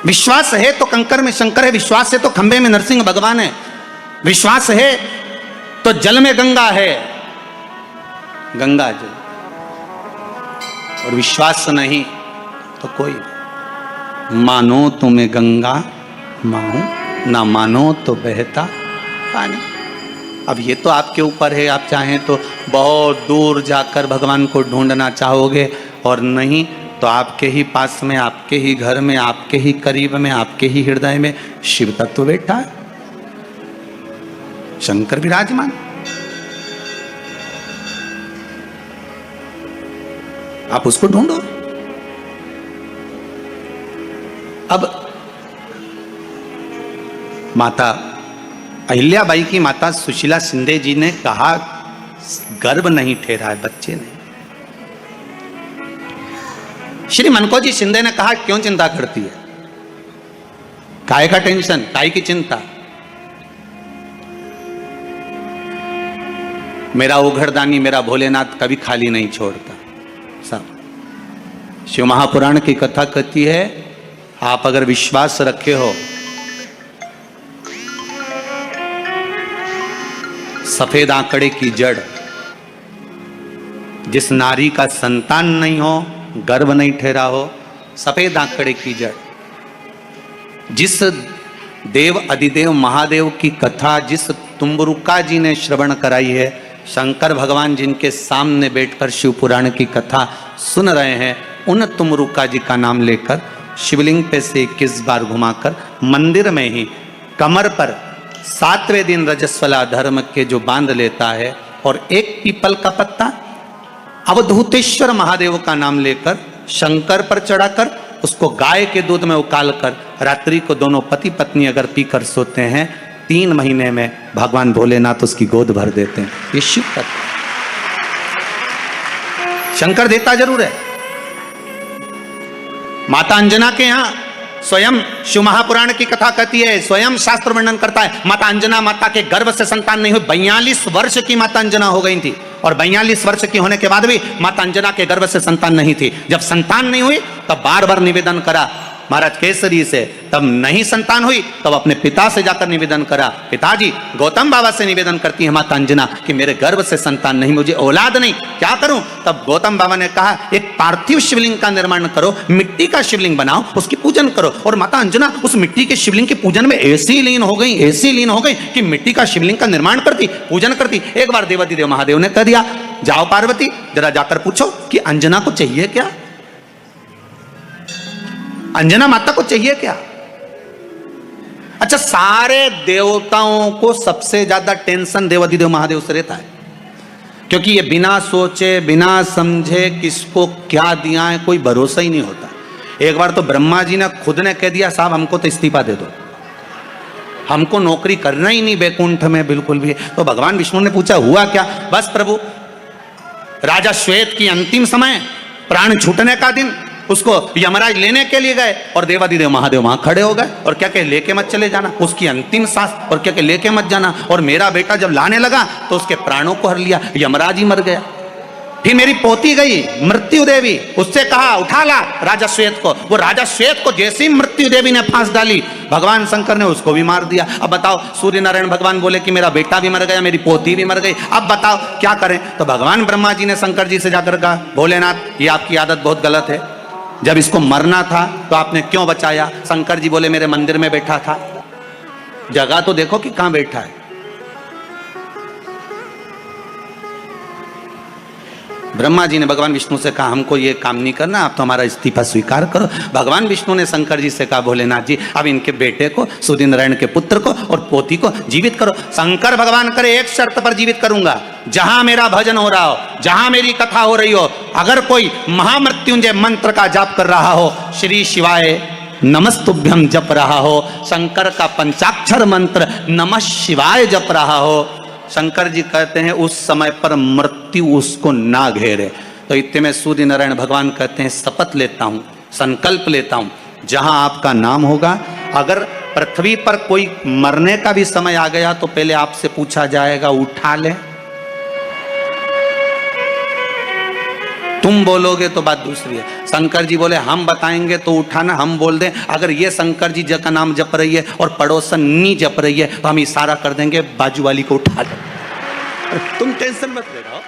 विश्वास है तो कंकर में शंकर है, विश्वास है तो खंबे में नरसिंह भगवान है, विश्वास है तो जल में गंगा है, गंगा जल, और विश्वास नहीं तो कोई। मानो तो मैं गंगा माहूं, ना मानो तो बहता पानी। अब ये तो आपके ऊपर है, आप चाहें तो बहुत दूर जाकर भगवान को ढूंढना चाहोगे, और नहीं तो आपके ही पास में, आपके ही घर में, आपके ही करीब में, आपके ही हृदय में शिव तत्व बैठा है, शंकर विराजमान। आप उसको ढूंढो। अब माता अहिल्याबाई की माता सुशीला शिंदे जी ने कहा, गर्भ नहीं ठहरा है, बच्चे नहीं। श्री मनकोजी शिंदे ने कहा, क्यों चिंता करती है, काय का टेंशन, काय की चिंता। मेरा ओघरदानी, मेरा भोलेनाथ कभी खाली नहीं छोड़ता। सब शिव महापुराण की कथा कहती है, आप अगर विश्वास रखे हो, सफेद आंकड़े की जड़, जिस नारी का संतान नहीं हो, गर्भ नहीं ठहरा हो, सफेद आंकड़े की जड़, जिस देव अधिदेव महादेव की कथा जिस तुम्बरुका जी ने श्रवण कराई है, शंकर भगवान जिनके सामने बैठकर शिव पुराण की कथा सुन रहे हैं, उन तुम्बरुका जी का नाम लेकर शिवलिंग पे से 21 बार घुमाकर मंदिर में ही कमर पर 7वें दिन रजस्वला धर्म के जो बांध लेता है, और एक पीपल का पत्ता अवधूतेश्वर महादेव का नाम लेकर शंकर पर चढ़ाकर उसको गाय के दूध में उकाल कर रात्रि को दोनों पति पत्नी अगर पीकर सोते हैं, 3 महीने में भगवान भोलेनाथ उसकी गोद भर देते हैं। ये शिव तत्व, शंकर देता जरूर है। माता अंजना के यहां स्वयं शिव महापुराण की कथा कहती है, स्वयं शास्त्र वर्णन करता है, माता अंजना माता के गर्भ से संतान नहीं हुई। 42 वर्ष की माता अंजना हो गई थी, और 42 वर्ष की होने के बाद भी माता अंजना के गर्भ से संतान नहीं थी। जब संतान नहीं हुई तब बार बार निवेदन करा महाराज केसरी से, तब नहीं संतान हुई तब अपने पिता से जाकर निवेदन करा, पिताजी गौतम बाबा से निवेदन करती है माता अंजना कि मेरे गर्भ से संतान नहीं, मुझे औलाद नहीं, क्या करूं। तब गौतम बाबा ने कहा, एक पार्थिव शिवलिंग का निर्माण करो, मिट्टी का शिवलिंग बनाओ, उसकी पूजन करो। और माता अंजना उस मिट्टी के शिवलिंग के पूजन में ऐसी लीन हो गई, ऐसी लीन हो गई कि मिट्टी का शिवलिंग का निर्माण करती, पूजन करती। एक बार देवाधिदेव महादेव ने कह दिया, जाओ पार्वती जरा जाकर पूछो कि अंजना को चाहिए क्या, अंजना माता को चाहिए क्या। अच्छा, सारे देवताओं को सबसे ज्यादा टेंशन देवाधिदेव महादेव से रहता है, क्योंकि ये बिना सोचे बिना समझे किसको क्या दिया है कोई भरोसा ही नहीं होता। एक बार तो ब्रह्मा जी ने खुद ने कह दिया, साहब हमको तो इस्तीफा दे दो, हमको नौकरी करना ही नहीं बैकुंठ में बिल्कुल भी। तो भगवान विष्णु ने पूछा, हुआ क्या। बस प्रभु, राजा श्वेत की अंतिम समय, प्राण छूटने का दिन, उसको यमराज लेने के लिए गए, और देवाधिदेव महादेव वहां खड़े हो गए और क्या कहे, लेके मत चले जाना, उसकी अंतिम सांस, और क्या कहे, लेके मत जाना। और मेरा बेटा जब लाने लगा तो उसके प्राणों को हर लिया, यमराज ही मर गया। फिर मेरी पोती गई मृत्यु देवी, उससे कहा उठा ला राजा श्वेत को। वो राजा श्वेत को जैसी मृत्यु देवी ने फांस डाली, भगवान शंकर ने उसको भी मार दिया। अब बताओ, सूर्य नारायण भगवान बोले कि मेरा बेटा भी मर गया, मेरी पोती भी मर गई, अब बताओ क्या करें। तो भगवान ब्रह्मा जी ने शंकर जी से जाकर कहा, भोलेनाथ ये आपकी आदत बहुत गलत है, जब इसको मरना था तो आपने क्यों बचाया। शंकर जी बोले, मेरे मंदिर में बैठा था, जगह तो देखो कि कहां बैठा है। ब्रह्मा जी ने भगवान विष्णु से कहा, हमको ये काम नहीं करना, आप तो हमारा इस्तीफा स्वीकार करो। भगवान विष्णु ने शंकर जी से कहा, भोलेनाथ जी अब इनके बेटे को, सूर्य नारायण के पुत्र को और पोती को जीवित करो। शंकर भगवान करे, एक शर्त पर जीवित करूंगा, जहां मेरा भजन हो रहा हो, जहां मेरी कथा हो रही हो, अगर कोई महामृत्युंजय मंत्र का जाप कर रहा हो, श्री शिवाय नमस्तुभ्यम जप रहा हो, शंकर का पंचाक्षर मंत्र नमः शिवाय जप रहा हो, शंकर जी कहते हैं उस समय पर मृत्यु उसको ना घेरे। तो इतने में सूर्य नारायण भगवान कहते हैं, शपथ लेता हूं, संकल्प लेता हूं, जहां आपका नाम होगा, अगर पृथ्वी पर कोई मरने का भी समय आ गया तो पहले आपसे पूछा जाएगा, उठा ले। तुम बोलोगे तो बात दूसरी है। शंकर जी बोले हम बताएंगे तो उठाना, हम बोल दें अगर ये शंकर जी का नाम जप रही है और पड़ोसन नहीं जप रही है तो हम इशारा कर देंगे बाजू वाली को उठा ले। तुम टेंशन मत ले रहा हो।